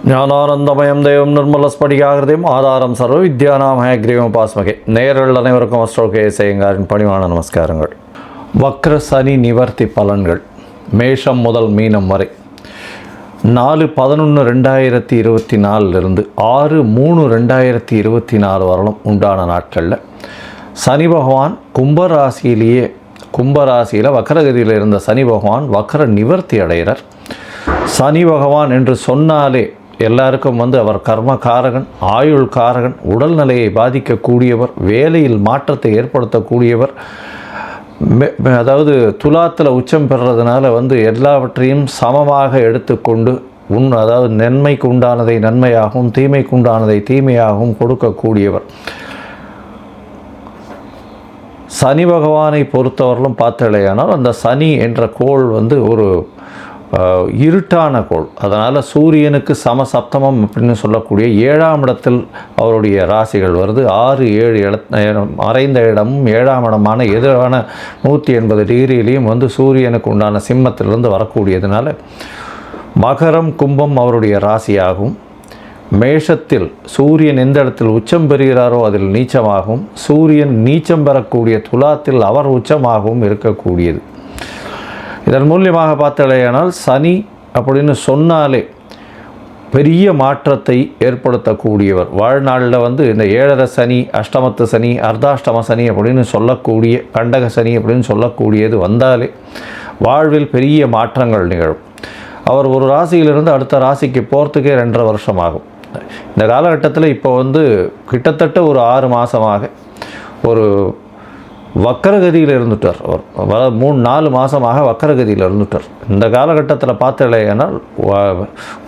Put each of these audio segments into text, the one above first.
ஞானானந்தமயம் தெய்வம் நிர்மலஸ்படிகாகிருதியும் ஆதாரம் சர்வ வித்யானாமய கிரீவபாஸ்மகே. நேயர்கள் அனைவருக்கும் அஸ்ட்ரோகேசையங்காரின் பணிவான நமஸ்காரங்கள். வக்ர சனி நிவர்த்தி பலன்கள் மேஷம் முதல் மீனம் வரை 4/11/2024 6/3/2024 வரலும் உண்டான நாட்களில் சனி பகவான் கும்பராசியில் வக்கரகதியில் இருந்த சனி பகவான் வக்கர நிவர்த்தி அடைகிறார். சனி பகவான் என்று சொன்னாலே எல்லாருக்கும் அவர் கர்மகாரகன், ஆயுள் காரகன், உடல்நிலையை பாதிக்கக்கூடியவர், வேலையில் மாற்றத்தை ஏற்படுத்தக்கூடியவர். அதாவது துலாத்தில் உச்சம் பெறுறதுனால எல்லாவற்றையும் சமமாக எடுத்துக்கொண்டு அதாவது நன்மைக்கு உண்டானதை நன்மையாகவும் தீமைக்கு உண்டானதை தீமையாகவும் கொடுக்கக்கூடியவர். சனி பகவானை பொறுத்தவரையிலும் பார்த்தலையானால் அந்த சனி என்ற கோள் ஒரு இருட்டான கோள். அதனால் சூரியனுக்கு சமசப்தமம் அப்படின்னு சொல்லக்கூடிய 7ஆம் இடத்தில் அவருடைய ராசிகள் வருது. 6, 7 மறைந்த இடமும் 7ஆம் இடமான எதிரான 180 டிகிரியிலையும் சூரியனுக்கு உண்டான சிம்மத்திலிருந்து வரக்கூடியதுனால மகரம் கும்பம் அவருடைய ராசியாகவும், மேஷத்தில் சூரியன் எந்த இடத்தில் உச்சம் பெறுகிறாரோ அதில் நீச்சமாகவும், சூரியன் நீச்சம் பெறக்கூடிய துலாத்தில் அவர் உச்சமாகவும் இருக்கக்கூடியது. இதன் மூலியமாக பார்த்தலையானால் சனி அப்படின்னு சொன்னாலே பெரிய மாற்றத்தை ஏற்படுத்தக்கூடியவர். வாழ்நாளில் இந்த 7.5 சனி, அஷ்டமத்து சனி, அர்த்தாஷ்டம சனி அப்படின்னு சொல்லக்கூடிய கண்டக சனி அப்படின்னு சொல்லக்கூடியது வந்தாலே வாழ்வில் பெரிய மாற்றங்கள் நிகழும். அவர் ஒரு ராசியிலிருந்து அடுத்த ராசிக்கு போகிறதுக்கே 2.5 வருஷம் ஆகும். இந்த காலகட்டத்தில் இப்போ கிட்டத்தட்ட ஒரு 6 மாதமாக ஒரு வக்கரகதியில் இருந்துட்டார். அவர் 3-4 மாதமாக வக்கரகதியில் இருந்துட்டார். இந்த காலகட்டத்தில் பார்த்தலையானால்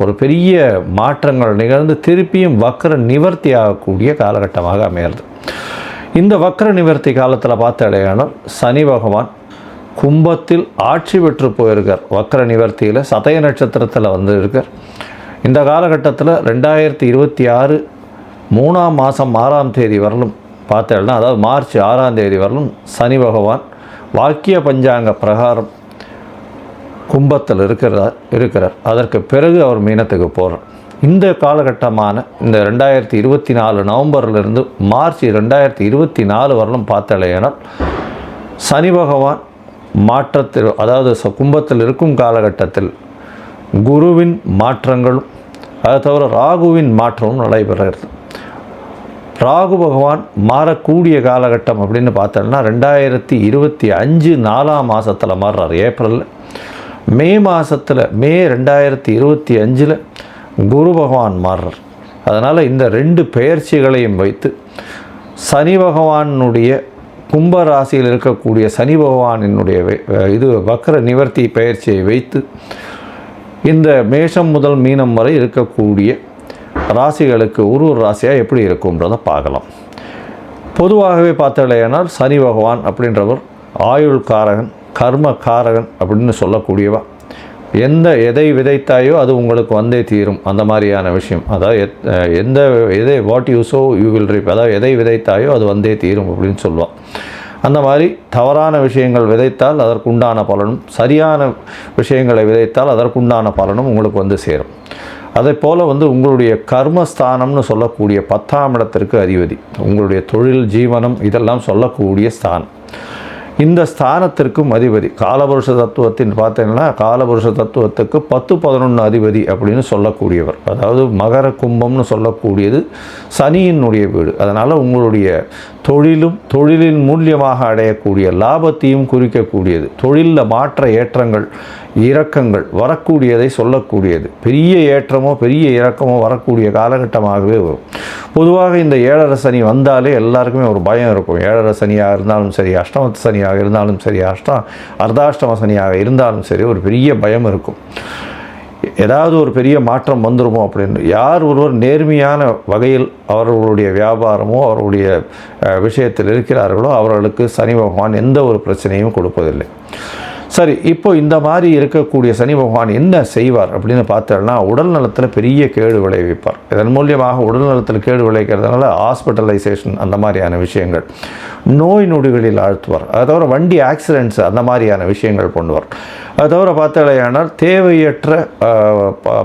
ஒரு பெரிய மாற்றங்கள் நிகழ்ந்து திருப்பியும் வக்கர நிவர்த்தி ஆகக்கூடிய காலகட்டமாக அமைகிறது. இந்த வக்கர நிவர்த்தி காலத்தில் பார்த்தலையானால் சனி பகவான் கும்பத்தில் ஆட்சி பெற்று போயிருக்கார். வக்கர நிவர்த்தியில் சதய நட்சத்திரத்தில் இருக்கார். இந்த காலகட்டத்தில் 2026 3ஆம் மாதம் 6ஆம் தேதி வரலும் பார்த்தேன்னா, அதாவது மார்ச் 6ஆம் தேதி வரலும் சனி பகவான் வாக்கிய பஞ்சாங்க பிரகாரம் கும்பத்தில் இருக்கிறார். அதற்கு பிறகு அவர் மீனத்துக்கு போகிறார். இந்த காலகட்டமான இந்த 2024 நவம்பர்லேருந்து மார்ச் 2024 வரலும் பார்த்தலையானால் சனி பகவான் மாற்றத்தில், அதாவது கும்பத்தில் இருக்கும் காலகட்டத்தில் குருவின் மாற்றங்களும் அதை தவிர ராகுவின் மாற்றமும் நடைபெறுகிறது. ராகு பகவான் மாறக்கூடிய காலகட்டம் அப்படின்னு பார்த்தோம்னா 2025 4ஆம் மாதத்தில் மாறுறார். ஏப்ரலில் மே மாதத்தில் மே 2025 குரு பகவான் மாறுறார். அதனால் இந்த 2 பெயர்ச்சிகளையும் வைத்து சனி பகவானுடைய கும்பராசியில் இருக்கக்கூடிய சனி பகவானினுடைய வக்கர நிவர்த்தி பெயர்ச்சியை வைத்து இந்த மேஷம் முதல் மீனம் வரை இருக்கக்கூடிய ராசிகளுக்கு ஒரு ராசியாக எப்படி இருக்கும்ன்றதை பார்க்கலாம். பொதுவாகவே பார்த்தலையானால் சனி பகவான் அப்படின்றவர் ஆயுள் காரகன், கர்ம காரகன் அப்படின்னு சொல்லக்கூடியவா. எதை விதைத்தாயோ அது உங்களுக்கு வந்தே தீரும், அந்த மாதிரியான விஷயம். அதாவது what you so you will ரீப், அதாவது எதை விதைத்தாயோ அது வந்தே தீரும் அப்படின்னு சொல்லுவாள். அந்த மாதிரி தவறான விஷயங்கள் விதைத்தால் அதற்குண்டான பலனும், சரியான விஷயங்களை விதைத்தால் அதற்குண்டான பலனும் உங்களுக்கு சேரும். அதே போல் உங்களுடைய கர்மஸ்தானம்னு சொல்லக்கூடிய 10ஆம் இடத்திற்கு அதிபதி, உங்களுடைய தொழில், ஜீவனம் இதெல்லாம் சொல்லக்கூடிய ஸ்தானம். இந்த ஸ்தானத்திற்கும் அதிபதி காலபுருஷ தத்துவத்தின் பார்த்தீங்கன்னா காலபுருஷ தத்துவத்துக்கு 10-11 அதிபதி அப்படின்னு சொல்லக்கூடியவர். அதாவது மகர கும்பம்னு சொல்லக்கூடியது சனியினுடைய வீடு. அதனால் உங்களுடைய தொழிலின் மூலியமாக அடையக்கூடிய லாபத்தையும் குறிக்கக்கூடியது. தொழிலில் மாற்ற ஏற்றங்கள் இறக்கங்கள் வரக்கூடியதை சொல்லக்கூடியது. பெரிய ஏற்றமோ பெரிய இறக்கமோ வரக்கூடிய காலகட்டமாகவே வரும். பொதுவாக இந்த 7.5 சனி வந்தாலே எல்லாருக்குமே ஒரு பயம் இருக்கும். 7.5 சனியாக இருந்தாலும் சரி, அஷ்டமத்து சனியாக இருந்தாலும் சரி, அர்த்தாஷ்டம சனியாக இருந்தாலும் சரி, ஒரு பெரிய பயம் இருக்கும். ஏதாவது ஒரு பெரிய மாற்றம் வந்துருமோ அப்படின்னு. யார் ஒருவர் நேர்மையான வகையில் அவர்களுடைய வியாபாரமோ அவர்களுடைய விஷயத்தில் இருக்கிறார்களோ அவர்களுக்கு சனி பகவான் எந்த ஒரு பிரச்சனையும் கொடுப்பதில்லை. சரி, இப்போ இந்த மாதிரி இருக்கக்கூடிய சனி பகவான் என்ன செய்வார் அப்படின்னு பார்த்தோம்னா உடல் நலத்தில் பெரிய கேடு விளைவிப்பார். இதன் மூலியமாக உடல் நலத்தில் கேடு விளைவிக்கிறதுனால ஹாஸ்பிட்டலைசேஷன் அந்த மாதிரியான விஷயங்கள், நோய் நொடிகளில் ஆழ்த்துவார். அதை தவிர வண்டி ஆக்சிடென்ட்ஸ் அந்த மாதிரியான விஷயங்கள் பண்ணுவார். அது தவிர பார்த்தாலேயானால் தேவையற்ற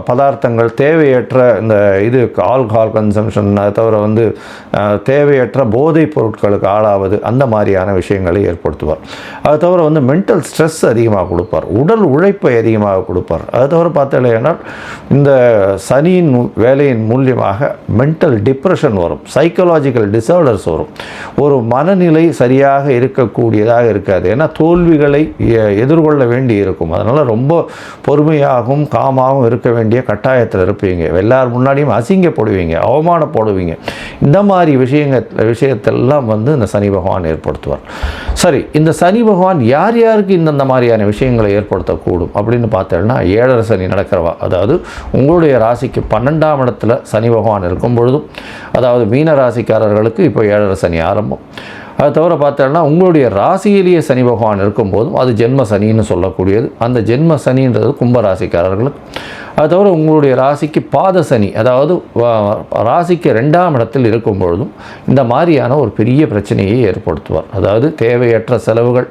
பதார்த்தங்கள், தேவையற்ற இந்த ஆல்கஹால் கன்சம்ஷன், அது தவிர தேவையற்ற போதைப் பொருட்களுக்கு ஆளாவது, அந்த மாதிரியான விஷயங்களை ஏற்படுத்துவார். அது தவிர மென்டல் ஸ்ட்ரெஸ் அதிகமாக கொடுப்பார், உடல் உழைப்பை அதிகமாக கொடுப்பார். அது தவிர பார்த்தாலேயானால் இந்த சனியின் வேலையின் மூலியமாக மென்டல் டிப்ரெஷன் வரும், சைக்கலாஜிக்கல் டிசார்டர்ஸ் வரும், ஒரு மனநிலை சரியாக இருக்கக்கூடியதாக இருக்காது. ஏன்னா தோல்விகளை எதிர்கொள்ள வேண்டி இருக்கும். அதனால் ரொம்ப பொறுமையாகவும் காமாகவும் இருக்க வேண்டிய கட்டாயத்தில் இருப்பீங்க. எல்லார் முன்னாடியும் அசிங்கப்படுவீங்க, அவமானப்படுவீங்க. இந்த மாதிரி விஷயத்தெல்லாம் இந்த சனி பகவான் ஏற்படுத்துவார். சரி, இந்த சனி பகவான் யார் யாருக்கு இந்த மாதிரியான விஷயங்களை ஏற்படுத்தக்கூடும் அப்படின்னு பார்த்தோம்னா, 7.5 சனி நடக்கிறவா, அதாவது உங்களுடைய ராசிக்கு 12ஆம் இடத்துல சனி பகவான் இருக்கும் பொழுதும், அதாவது மீன ராசிக்காரர்களுக்கு இப்போ 7.5 சனி ஆரம்பம். அது தவிர பார்த்தோம்னா உங்களுடைய ராசியிலேயே சனி பகவான் இருக்கும்போதும் அது ஜென்ம சனின்னு சொல்லக்கூடியது. அந்த ஜென்ம சனின்றது கும்பராசிக்காரர்களுக்கு. அது தவிர உங்களுடைய ராசிக்கு பாத சனி, அதாவது ராசிக்கு 2ஆம் இடத்தில் இருக்கும் பொழுதும் இந்த மாதிரியான ஒரு பெரிய பிரச்சனையை ஏற்படுத்துவார். அதாவது தேவையற்ற செலவுகள்,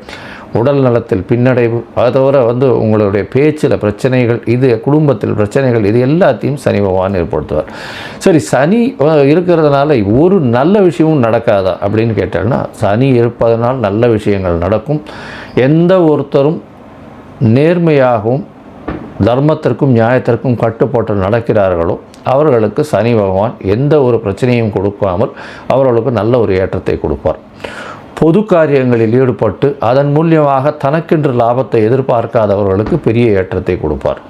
உடல் நலத்தில் பின்னடைவு, அது தவிர உங்களுடைய பேச்சில் பிரச்சனைகள், குடும்பத்தில் பிரச்சனைகள், இது எல்லாத்தையும் சனி பகவான் ஏற்படுத்துவார். சரி, சனி இருக்கிறதுனால ஒரு நல்ல விஷயமும் நடக்காதா அப்படின்னு கேட்டால்னா, சனி இருப்பதனால் நல்ல விஷயங்கள் நடக்கும். எந்த ஒருத்தரும் நேர்மையாகவும் தர்மத்திற்கும் நியாயத்திற்கும் கட்டுப்பட்டு நடக்கிறார்களோ அவர்களுக்கு சனி பகவான் எந்த ஒரு பிரச்சனையும் கொடுக்காமல் அவர்களுக்கு நல்ல ஒரு ஏற்றத்தை கொடுப்பார். பொது காரியங்களில் ஈடுபட்டு அதன் மூலியமாக தனக்கென்று லாபத்தை எதிர்பார்க்காதவர்களுக்கு பெரிய ஏற்றத்தை கொடுப்பார்.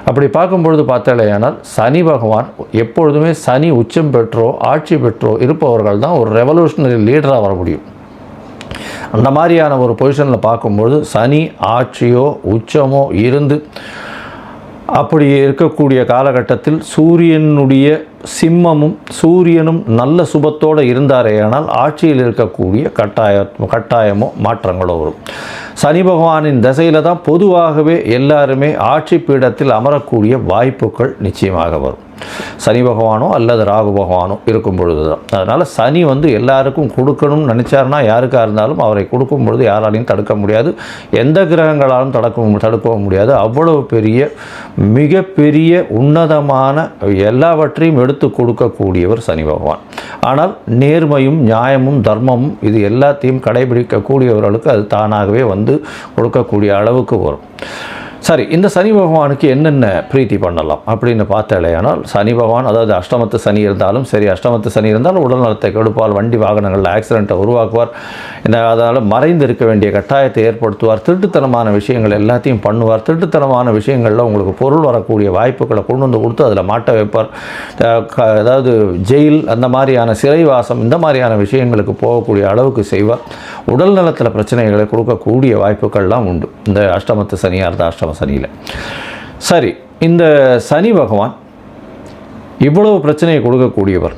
அப்படி பார்க்கும்பொழுது பார்த்தாலேயானால் சனி பகவான் எப்பொழுதுமே சனி உச்சம் பெற்றோ ஆட்சி பெற்றோ இருப்பவர்கள் தான் ஒரு ரெவல்யூஷனரி லீடராக வர முடியும். அந்த மாதிரியான ஒரு பொசிஷனில் பார்க்கும்பொழுது சனி ஆட்சியோ உச்சமோ இருந்து அப்படி இருக்கக்கூடிய காலகட்டத்தில் சூரியனும் நல்ல சுபத்தோடு இருந்தாரேயானால் ஆட்சியில் இருக்கக்கூடிய கட்டாயமோ மாற்றங்களோ வரும். சனி பகவானின் திசையில் தான் பொதுவாகவே எல்லாருமே ஆட்சி பீடத்தில் அமரக்கூடிய வாய்ப்புகள் நிச்சயமாக வரும். சனி பகவானோ அல்லது ராகு பகவானோ இருக்கும் பொழுது தான். அதனால் சனி எல்லாருக்கும் கொடுக்கணும்னு நினச்சாருன்னா யாருக்காக இருந்தாலும் அவரை கொடுக்கும் பொழுது யாராலையும் தடுக்க முடியாது, எந்த கிரகங்களாலும் தடுக்கவும் முடியாது. அவ்வளவு பெரிய மிகப்பெரிய உன்னதமான எல்லாவற்றையும் எடுத்து கொடுக்கக்கூடியவர் சனி பகவான். ஆனால் நேர்மையும் நியாயமும் தர்மமும் இது எல்லாத்தையும் கடைபிடிக்கக்கூடியவர்களுக்கு அது தானாகவே கொடுக்கக்கூடிய அளவுக்கு வரும். சரி, இந்த சனி பகவானுக்கு என்னென்ன பிரீத்தி பண்ணலாம் அப்படின்னு பார்த்தாலேயானால், சனி பகவான் அதாவது அஷ்டமத்து சனி இருந்தாலும் சரி, அஷ்டமத்து சனி இருந்தாலும் உடல் நலத்தை கெடுப்பால், வண்டி வாகனங்களில் ஆக்சிடெண்ட்டை உருவாக்குவார். அதனால் மறைந்து இருக்க வேண்டிய கட்டாயத்தை ஏற்படுத்துவார். திருட்டுத்தனமான விஷயங்கள் எல்லாத்தையும் பண்ணுவார். திருட்டுத்தனமான விஷயங்களில் உங்களுக்கு பொருள் வரக்கூடிய வாய்ப்புகளை கொண்டு கொடுத்து அதில் மாட்ட வைப்பார். அதாவது ஜெயில், அந்த மாதிரியான சிறைவாசம், இந்த மாதிரியான விஷயங்களுக்கு போகக்கூடிய அளவுக்கு செய்வார். உடல் நலத்தில் பிரச்சனைகளை கொடுக்கக்கூடிய வாய்ப்புகள்லாம் உண்டு இந்த அஷ்டமத்து சனியாக இருந்தால் அஷ்டம சனியில். சரி, இந்த சனி பகவான் இவ்வளவு பிரச்சனையை கொடுக்கக்கூடியவர்.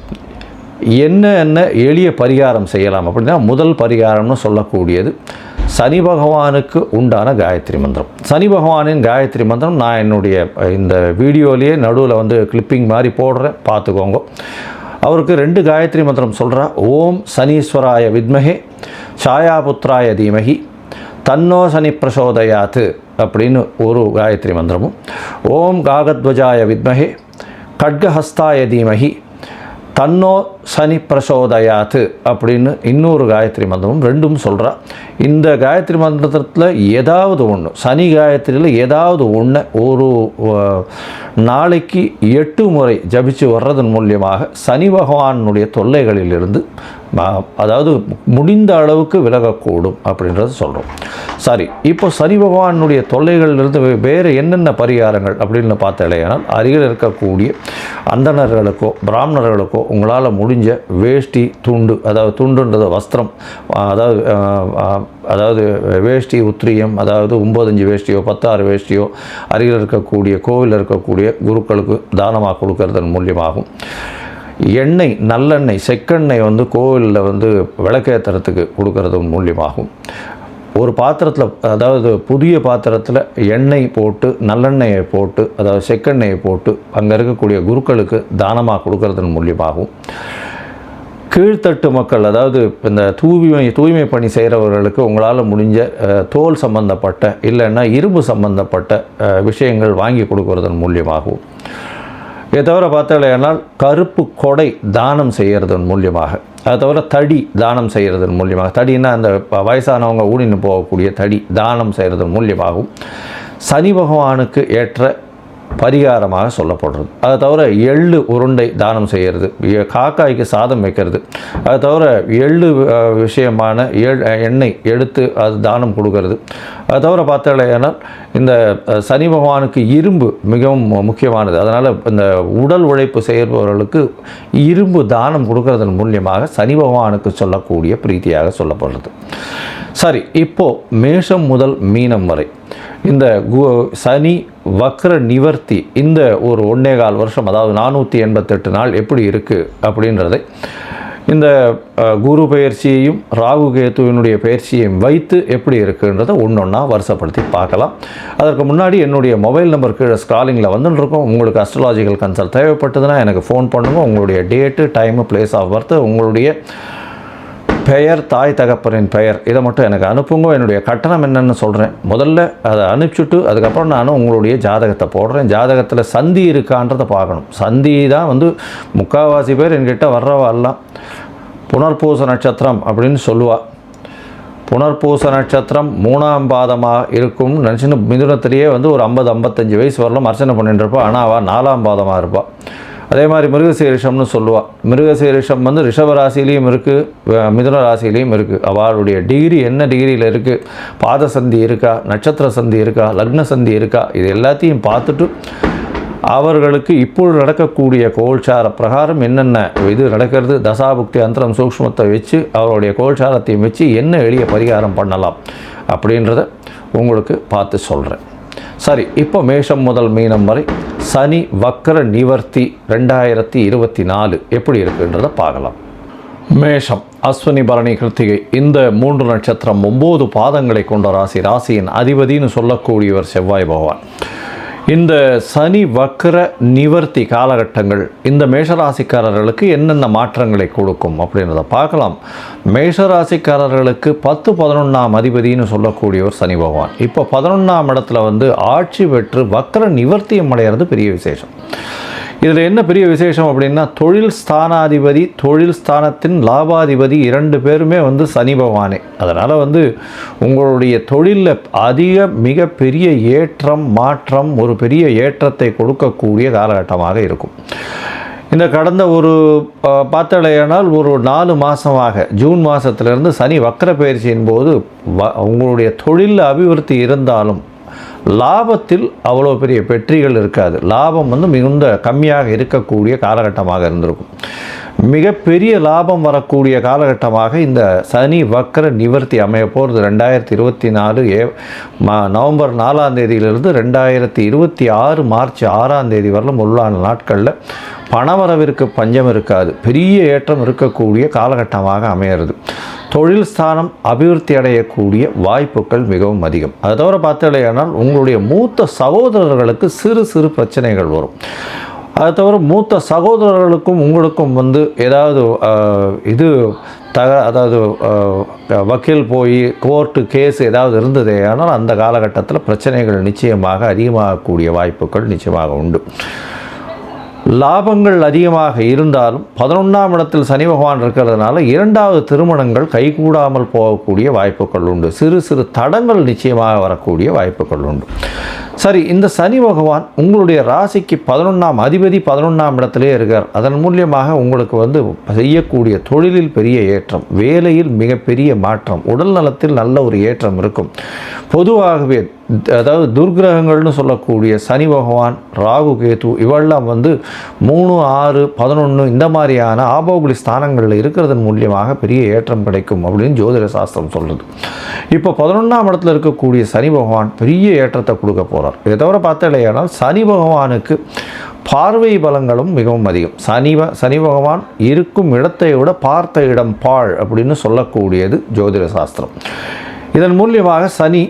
என்ன எளிய பரிகாரம் செய்யலாம் அப்படின்னா, முதல் பரிகாரம்னு சொல்லக்கூடியது சனி பகவானுக்கு உண்டான காயத்ரி மந்திரம். சனி பகவானின் காயத்ரி மந்திரம் நான் என்னுடைய இந்த வீடியோலேயே நடுவில் கிளிப்பிங் மாதிரி போடுறேன், பார்த்துக்கோங்க. அவருக்கு 2 காயத்ரி மந்திரம் சொல்கிறா. ஓம் சனீஸ்வராய வித்மஹே சாயாபுத்ராய தீமஹி தன்னோ சனி பிரசோதயாத்து அப்படின்னு ஒரு காயத்ரி மந்திரமும், ஓம் காகத்வஜாய வித்மஹே கட்கஹஸ்தாய தீமஹி தன்னோ சனி பிரசோதயாத்து அப்படின்னு இன்னொரு காயத்ரி மந்திரமும் 2ம் சொல்கிறா. இந்த காயத்ரி மந்திரத்தில் ஏதாவது ஒன்று, சனி காயத்ரியில் ஏதாவது ஒன்று ஒரு நாளைக்கு 8 முறை ஜபிச்சு வர்றதன் மூலியமாக சனி பகவானுடைய தொல்லைகளிலிருந்து அதாவது முடிந்த அளவுக்கு விலகக்கூடும் அப்படின்றது சொல்கிறோம். சரி, இப்போ சனி பகவானுடைய தொல்லைகளிலிருந்து வேறு என்னென்ன பரிகாரங்கள் அப்படின்னு பார்த்தாலேயானால், அருகில் இருக்கக்கூடிய அந்தணர்களுக்கோ பிராமணர்களுக்கோ உங்களால் முடிஞ்ச வேஷ்டி துண்டு, அதாவது துண்டுன்றது வஸ்திரம், அதாவது வேஷ்டி உத்திரியம், அதாவது 9 வேஷ்டியோ 16 வேஷ்டியோ அருகில் இருக்கக்கூடிய கோவிலில் இருக்கக்கூடிய குருக்களுக்கு தானமாக கொடுக்கறதன் மூலியமாகும். எண்ணெய், நல்லெண்ணெய், செக்கெண்ணெய் கோவிலில் விளக்கேற்றுறதுக்கு கொடுக்கறது மூலியமாகும். ஒரு பாத்திரத்தில், அதாவது புதிய பாத்திரத்தில் எண்ணெய் போட்டு நல்லெண்ணெயை போட்டு, அதாவது செக்கெண்ணெயை போட்டு அங்கே இருக்கக்கூடிய குருக்களுக்கு தானமாக கொடுக்கறதன் மூலியமாகும். கீழ்த்தட்டு மக்கள், அதாவது இந்த தூய்மை பணி செய்கிறவர்களுக்கு உங்களால் முடிஞ்ச தோல் சம்பந்தப்பட்ட இல்லைன்னா இரும்பு சம்பந்தப்பட்ட விஷயங்கள் வாங்கி கொடுக்கறதன் மூலியமாகவும், இதை தவிர பார்த்தாலேனால் கருப்பு கொடை தானம் செய்கிறதன் மூலியமாக, அதை தவிர தடி தானம் செய்கிறதன் மூலியமாக, தடின்னா அந்த வயசானவங்க ஊனின்னு போகக்கூடிய தடி தானம் செய்கிறதன் மூலியமாகவும் சனி பகவானுக்கு ஏற்ற பரிகாரமாக சொல்லப்படுறது. அதை தவிர எள்ளு உருண்டை தானம் செய்கிறது, காக்காய்க்கு சாதம் வைக்கிறது, அதை தவிர எள்ளு விஷயமான எண்ணெய் எடுத்து அது தானம் கொடுக்கறது. அதை தவிர பார்த்தாலேனால் இந்த சனி பகவானுக்கு இரும்பு மிகவும் முக்கியமானது. அதனால் இந்த உடல் உழைப்பு செய்பவர்களுக்கு இரும்பு தானம் கொடுக்கறதன் மூலியமாக சனி பகவானுக்கு சொல்லக்கூடிய பிரீத்தியாக சொல்லப்படுறது. சரி, இப்போது மேஷம் முதல் மீனம் வரை இந்த சனி வக்ர நிவர்த்தி இந்த ஒரு 1.25 வருஷம், அதாவது 488 நாள் எப்படி இருக்குது அப்படின்றதை இந்த குரு பயிற்சியையும் ராகு கேத்துவினுடைய பயிற்சியையும் வைத்து எப்படி இருக்குன்றதை ஒன்றொன்னா வருஷப்படுத்தி பார்க்கலாம். அதற்கு முன்னாடி என்னுடைய மொபைல் நம்பர் கீழே ஸ்க்ராலிங்கில் வந்துட்டுருக்கோம். உங்களுக்கு அஸ்ட்ராலாஜிக்கல் கன்சல்ட் தேவைப்பட்டதுன்னா எனக்கு ஃபோன் பண்ணுங்கள். உங்களுடைய date, time, place of birth, உங்களுடைய பெயர், தாய் தகப்பனின் பெயர், இதை மட்டும் எனக்கு அனுப்புங்க. என்னுடைய கட்டணம் என்னென்னு சொல்கிறேன். முதல்ல அதை அனுப்பிச்சுட்டு அதுக்கப்புறம் நான் உங்களுடைய ஜாதகத்தை போடுறேன். ஜாதகத்தில் சந்தி இருக்கான்றதை பார்க்கணும். சந்தி தான் முக்கால்வாசி பேர் என்கிட்ட வர்றவாலாம் புனர்பூச நட்சத்திரம் அப்படின்னு சொல்லுவாள். புனர்பூச நட்சத்திரம் 3ஆம் பாதமாக இருக்கும்னு நினச்சின்னு மிதுனத்திலேயே ஒரு 50-55 வயசு வரலாம் அர்ச்சனை பண்ணிட்டு இருப்பாள். ஆனால் அவள் 4ஆம் பாதமாக இருப்பாள். அதே மாதிரி மிருகசீரிஷம்னு சொல்லுவாள். மிருகசீரிஷம் ரிஷப ராசிலையும் இருக்குது, மிதுன ராசிலையும் இருக்குது. அவளுடைய டிகிரி என்ன டிகிரியில் இருக்குது, பாத சந்தி இருக்கா, நட்சத்திர சந்தி இருக்கா, லக்ன சந்தி இருக்கா, இது எல்லாத்தையும் பார்த்துட்டு அவர்களுக்கு இப்பொழுது நடக்கக்கூடிய கோல்சார பிரகாரம் என்னென்ன இது நடக்கிறது, தசாபுக்தி அந்தரம் சூக்ஷ்மத்தை வச்சு அவருடைய கோல்சாரத்தையும் வச்சு என்ன எளிய பரிகாரம் பண்ணலாம் அப்படின்றத உங்களுக்கு பார்த்து சொல்கிறேன். சரி, இப்போ மேஷம் முதல் மீனம் வரை சனி வக்ர நிவர்த்தி 2024 எப்படி இருக்குன்றதை பார்க்கலாம். மேஷம், அஸ்வினி, பரணி, கிருத்திகை இந்த 3 நட்சத்திரம் 9 பாதங்களை கொண்ட ராசி. ராசியின் அதிபதினு சொல்லக்கூடியவர் செவ்வாய் பகவான். இந்த சனி வக்ர நிவர்த்தி காலகட்டங்கள் இந்த மேஷராசிக்காரர்களுக்கு என்னென்ன மாற்றங்களை கொடுக்கும் அப்படின்றத பார்க்கலாம். மேஷராசிக்காரர்களுக்கு 10-11ஆம் அதிபதினு சொல்லக்கூடியவர் சனி பகவான். இப்போ 11ஆம் இடத்துல ஆட்சி பெற்று வக்ர நிவர்த்தியம் அடைகிறது பெரிய விசேஷம். இதில் என்ன பெரிய விசேஷம் அப்படின்னா, தொழில் ஸ்தானாதிபதி, தொழில் ஸ்தானத்தின் லாபாதிபதி 2 பேருமே சனி பகவானே. அதனால் உங்களுடைய தொழிலில் மிகப்பெரிய ஏற்றம், மாற்றம், ஒரு பெரிய ஏற்றத்தை கொடுக்கக்கூடிய காலகட்டமாக இருக்கும். இந்த கடந்த ஒரு பார்த்தலையானால் ஒரு 4 மாதமாக, ஜூன் மாதத்திலிருந்து சனி வக்ர பயிற்சியின் போது உங்களுடைய தொழிலில் அபிவிருத்தி இருந்தாலும் லாபத்தில் அவ்வளோ பெரிய வெற்றிகள் இருக்காது. லாபம் மிகுந்த கம்மியாக இருக்கக்கூடிய காலகட்டமாக இருந்திருக்கும். மிகப்பெரிய லாபம் வரக்கூடிய காலகட்டமாக இந்த சனி வக்ர நிவர்த்தி அமைய போகிறது. 2024 நவம்பர் 4ஆம் தேதியிலிருந்து 2026 மார்ச் 6ஆம் தேதி வரலும் உள்ளான நாட்களில் பணவரவிற்கு பஞ்சம் இருக்காது. பெரிய ஏற்றம் இருக்கக்கூடிய காலகட்டமாக அமையிறது. தொழில் ஸ்தானம் அபிவிருத்தி அடையக்கூடிய வாய்ப்புகள் மிகவும் அதிகம். அதை தவிர பார்த்தாலேயானால் உங்களுடைய மூத்த சகோதரர்களுக்கு சிறு சிறு பிரச்சனைகள் வரும். அதை தவிர மூத்த சகோதரர்களுக்கும் உங்களுக்கும் ஏதாவது அதாவது வக்கீல் போய் கோர்ட்டு கேஸ் ஏதாவது இருந்ததே ஆனால் அந்த காலகட்டத்தில் பிரச்சனைகள் நிச்சயமாக அதிகமாகக்கூடிய வாய்ப்புகள் நிச்சயமாக உண்டு. லாபங்கள் அதிகமாக இருந்தாலும் 11ஆம் இடத்தில் சனி பகவான் இருக்கிறதுனால 2வது திருமணங்கள் கைகூடாமல் போகக்கூடிய வாய்ப்புகள் உண்டு. சிறு சிறு தடங்கள் நிச்சயமாக வரக்கூடிய வாய்ப்புகள் உண்டு. சரி, இந்த சனி பகவான் உங்களுடைய ராசிக்கு 11ஆம் அதிபதி 11ஆம் இடத்திலே இருக்கார். அதன் மூலியமாக உங்களுக்கு செய்யக்கூடிய தொழிலில் பெரிய ஏற்றம், வேலையில் மிகப்பெரிய மாற்றம், உடல் நலத்தில் நல்ல ஒரு ஏற்றம் இருக்கும். பொதுவாகவே அதாவது துர்கிரகங்கள்னு சொல்லக்கூடிய சனி பகவான், ராகு கேது இவெல்லாம் 3, 6, 11 இந்த மாதிரியான ஆபோகுலி ஸ்தானங்களில் இருக்கிறதன் மூலியமாக பெரிய ஏற்றம் கிடைக்கும் அப்படின்னு ஜோதிட சாஸ்திரம் சொல்லுது. இப்போ 11ஆம் இடத்துல இருக்கக்கூடிய சனி பகவான் பெரிய ஏற்றத்தை கொடுக்க போகிறார். இதை தவிர பார்த்தாலேயானால் சனி பகவானுக்கு பார்வை பலங்களும் மிகவும் அதிகம். சனி பகவான் இருக்கும் இடத்தை விட பார்த்த இடம் பாழ் அப்படின்னு சொல்லக்கூடியது ஜோதிட சாஸ்திரம். இதன் மூலியமாக சனி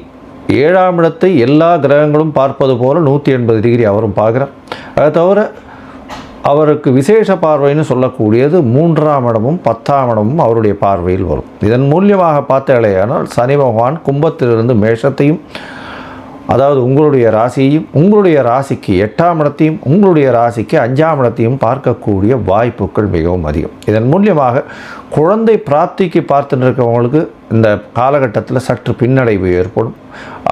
7ஆம் இடத்தை எல்லா கிரகங்களும் பார்ப்பது போல 180 டிகிரி அவரும் பார்க்குறார். அதை தவிர அவருக்கு விசேஷ பார்வைன்னு சொல்லக்கூடியது 3ஆம் இடமும் 10ஆம் இடமும் அவருடைய பார்வையில் வரும். இதன் மூலியமாக பார்த்தாலேயானால் சனி பகவான் கும்பத்திலிருந்து மேஷத்தையும், அதாவது உங்களுடைய ராசியையும், உங்களுடைய ராசிக்கு 8ஆம் இடத்தையும், உங்களுடைய ராசிக்கு 5ஆம் இடத்தையும் பார்க்கக்கூடிய வாய்ப்புகள் மிகவும் அதிகம். இதன் மூலியமாக குழந்தை பிராப்திக்கு பார்த்துட்டு இருக்கவங்களுக்கு இந்த காலகட்டத்தில் சற்று பின்னடைவு ஏற்படும்.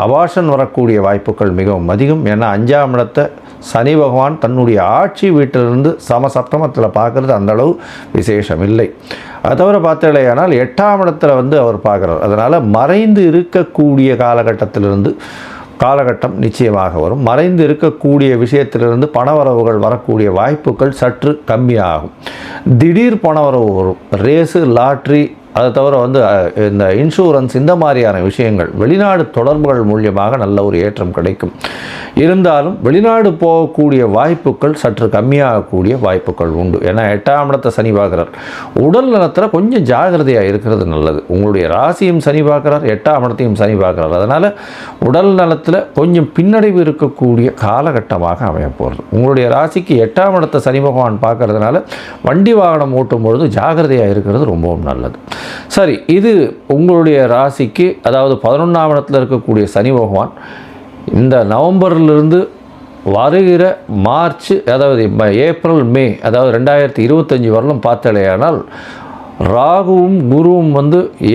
அபாஷன் வரக்கூடிய வாய்ப்புகள் மிகவும் அதிகம். ஏன்னா 5ஆம் இடத்தை சனி பகவான் தன்னுடைய ஆட்சி வீட்டிலிருந்து சமசப்தமத்தில் பார்க்குறது அந்தளவு விசேஷம் இல்லை. அதை தவிர பார்த்தாலேயானால் 8ஆம் இடத்துல அவர் பார்க்குறார். அதனால் மறைந்து இருக்கக்கூடிய காலகட்டம் நிச்சயமாக வரும். மறைந்து இருக்கக்கூடிய விஷயத்திலிருந்து பணவரவுகள் வரக்கூடிய வாய்ப்புகள் சற்று கம்மியாகும். திடீர் பணவரவு வரும். ரேஸு, லாட்ரி, அதை தவிர இந்த இன்சூரன்ஸ், இந்த மாதிரியான விஷயங்கள், வெளிநாடு தொடர்புகள் மூலியமாக நல்ல ஒரு ஏற்றம் கிடைக்கும். இருந்தாலும் வெளிநாடு போகக்கூடிய வாய்ப்புகள் சற்று கம்மியாகக்கூடிய வாய்ப்புகள் உண்டு. ஏன்னா 8ஆம் இடத்தை சனி பார்க்குறார். உடல் நலத்தில் கொஞ்சம் ஜாகிரதையாக இருக்கிறது நல்லது. உங்களுடைய ராசியும் சனி பார்க்குறார், 8ஆம் இடத்தையும் சனி பார்க்குறார். அதனால் உடல் நலத்தில் கொஞ்சம் பின்னடைவு இருக்கக்கூடிய காலகட்டமாக அமைய போகிறது. உங்களுடைய ராசிக்கு 8ஆம் இடத்தை சனி பகவான் பார்க்கறதுனால வண்டி வாகனம் ஓட்டும் பொழுது ஜாகிரதையாக இருக்கிறது ரொம்பவும் நல்லது. சரி, இது உங்களுடைய ராசிக்கு, அதாவது 11ஆம் இடத்தில் இருக்கக்கூடிய சனி பகவான் இந்த நவம்பரிலிருந்து வருகிற மார்ச், அதாவது ஏப்ரல், மே, அதாவது 2025 வரலும் பார்த்தாலேயானால் ராகுவும் குருவும்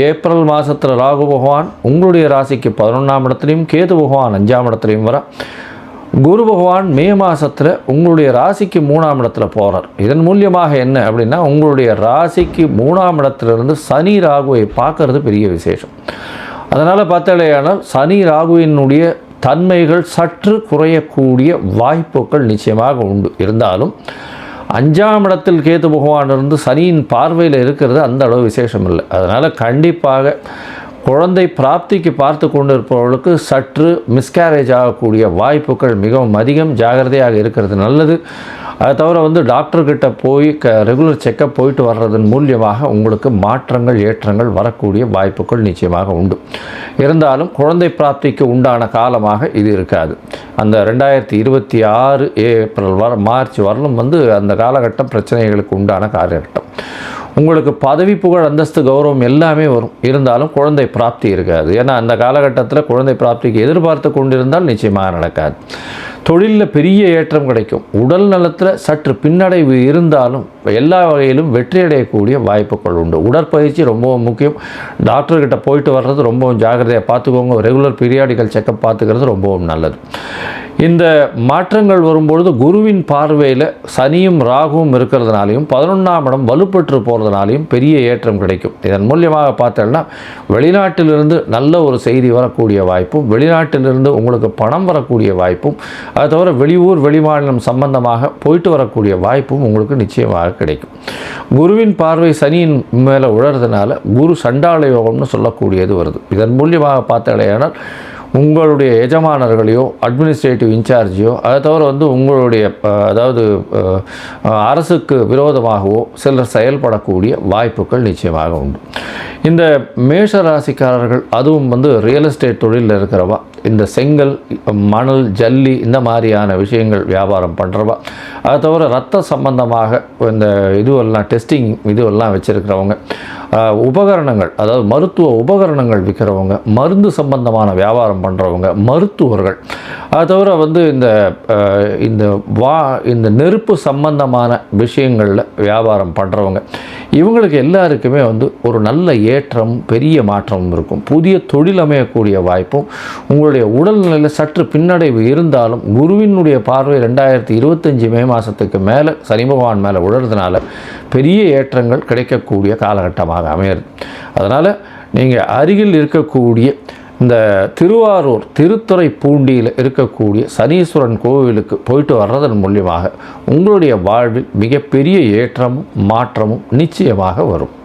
ஏப்ரல் மாதத்தில் ராகு பகவான் உங்களுடைய ராசிக்கு 11ஆம் இடத்துலையும், கேது பகவான் 5ஆம் இடத்துலையும் வர, குரு பகவான் மே மாதத்தில் உங்களுடைய ராசிக்கு 3ஆம் இடத்துல போகிறார். இதன் மூலியமாக என்ன அப்படின்னா, உங்களுடைய ராசிக்கு 3ஆம் இடத்துலேருந்து சனி ராகுவை பார்க்கறது பெரிய விசேஷம். அதனால் பார்த்தாலேயானால் சனி ராகுவினுடைய தன்மைகள் சற்று குறையக்கூடிய வாய்ப்புகள் நிச்சயமாக உண்டு. இருந்தாலும் 5ஆம் இடத்தில் கேது பகவான் இருந்து சனியின் பார்வையில் இருக்கிறது அந்த அளவு விசேஷம் இல்லை. அதனால் கண்டிப்பாக குழந்தை பிராப்திக்கு பார்த்து கொண்டு இருப்பவர்களுக்கு சற்று மிஸ்கேரேஜ் ஆகக்கூடிய வாய்ப்புகள் மிகவும் அதிகம். ஜாகிரதையாக இருக்கிறது நல்லது. அதை தவிர டாக்டர்கிட்ட போய் ரெகுலர் செக்கப் போயிட்டு வர்றதன் மூலியமாக உங்களுக்கு மாற்றங்கள், ஏற்றங்கள் வரக்கூடிய வாய்ப்புகள் நிச்சயமாக உண்டு. இருந்தாலும் குழந்தை பிராப்திக்கு உண்டான காலமாக இது இருக்காது. அந்த 2026 ஏப்ரல் மார்ச் வரலும் அந்த காலகட்டம் பிரச்சனைகளுக்கு உண்டான காலகட்டம். உங்களுக்கு பதவி, புகழ், அந்தஸ்து, கௌரவம் எல்லாமே வரும். இருந்தாலும் குழந்தை பிராப்தி இருக்காது. ஏன்னா அந்த காலகட்டத்தில் குழந்தை பிராப்திக்கு எதிர்பார்த்து கொண்டிருந்தால் நிச்சயமாக நடக்காது. தொழிலில் பெரிய ஏற்றம் கிடைக்கும். உடல் நலத்தில் சற்று பின்னடைவு இருந்தாலும் எல்லா வகையிலும் வெற்றியடையக்கூடிய வாய்ப்புகள் உண்டு. உடற்பயிற்சி ரொம்பவும் முக்கியம். டாக்டர்கிட்ட போயிட்டு வர்றது ரொம்பவும் ஜாகிரதையாக பார்த்துக்கோங்க. ரெகுலர் பீரியாடிக்கல் செக்கப் பார்த்துக்கிறது ரொம்பவும் நல்லது. இந்த மாற்றங்கள் வரும்பொழுது குருவின் பார்வையில் சனியும் ராகுவும் இருக்கிறதுனாலையும் 11ஆம் இடம் வலுப்பெற்று போகிறதுனாலையும் பெரிய ஏற்றம் கிடைக்கும். இதன் மூலியமாக பார்த்தோம்னா வெளிநாட்டிலிருந்து நல்ல ஒரு செய்தி வரக்கூடிய வாய்ப்பும், வெளிநாட்டிலிருந்து உங்களுக்கு பணம் வரக்கூடிய வாய்ப்பும், அதை தவிர வெளியூர், வெளிமாநிலம் சம்பந்தமாக போயிட்டு வரக்கூடிய வாய்ப்பும் உங்களுக்கு நிச்சயமாக கிடைக்கும். குருவின் பார்வை சனியின் மேலே உழறதுனால குரு சண்டாள யோகம்னு சொல்லக்கூடியது வருது. இதன் மூலியமாக பார்த்தாலேயானால் உங்களுடைய எஜமானர்களையோ, அட்மினிஸ்ட்ரேட்டிவ் இன்சார்ஜையோ, அதை தவிர உங்களுடைய அதாவது அரசுக்கு விரோதமாகவோ சிலர் செயல்படக்கூடிய வாய்ப்புகள் நிச்சயமாக உண்டு. இந்த மேஷ ராசிக்காரர்கள், அதுவும் ரியல் எஸ்டேட் தொழிலில் இருக்கிறவா, இந்த செங்கல், மணல், ஜல்லி, இந்த மாதிரியான விஷயங்கள் வியாபாரம் பண்ணுறவா, அதை தவிர ரத்த சம்பந்தமாக இந்த இதுவெல்லாம் டெஸ்டிங் இதுவெல்லாம் வச்சுருக்கிறவங்க, உபகரணங்கள், அதாவது மருத்துவ உபகரணங்கள் விற்கிறவங்க, மருந்து சம்பந்தமான வியாபாரம் பண்ணுறவங்க, மருத்துவர்கள், அதை தவிர இந்த நெருப்பு சம்பந்தமான விஷயங்களில் வியாபாரம் பண்ணுறவங்க, இவங்களுக்கு எல்லாருக்குமே ஒரு நல்ல ஏற்றம், பெரிய மாற்றமும் இருக்கும். புதிய தொழில் அமையக்கூடிய வாய்ப்பும், உங்களுடைய உடல்நிலையில் சற்று பின்னடைவு இருந்தாலும் குருவினுடைய பார்வை 2025 மே மாதத்துக்கு மேலே சனி பகவான் மேலே உழறதுனால பெரிய ஏற்றங்கள் கிடைக்கக்கூடிய காலகட்டமாக அமையிறது. அதனால் நீங்கள் அருகில் இருக்கக்கூடிய இந்த திருவாரூர் திருத்துறைப்பூண்டியில் இருக்கக்கூடிய சனீஸ்வரன் கோவிலுக்கு போயிட்டு வர்றதன் மூலியமாக உங்களுடைய வாழ்வில் மிகப்பெரிய ஏற்றமும் மாற்றமும் நிச்சயமாக வரும்.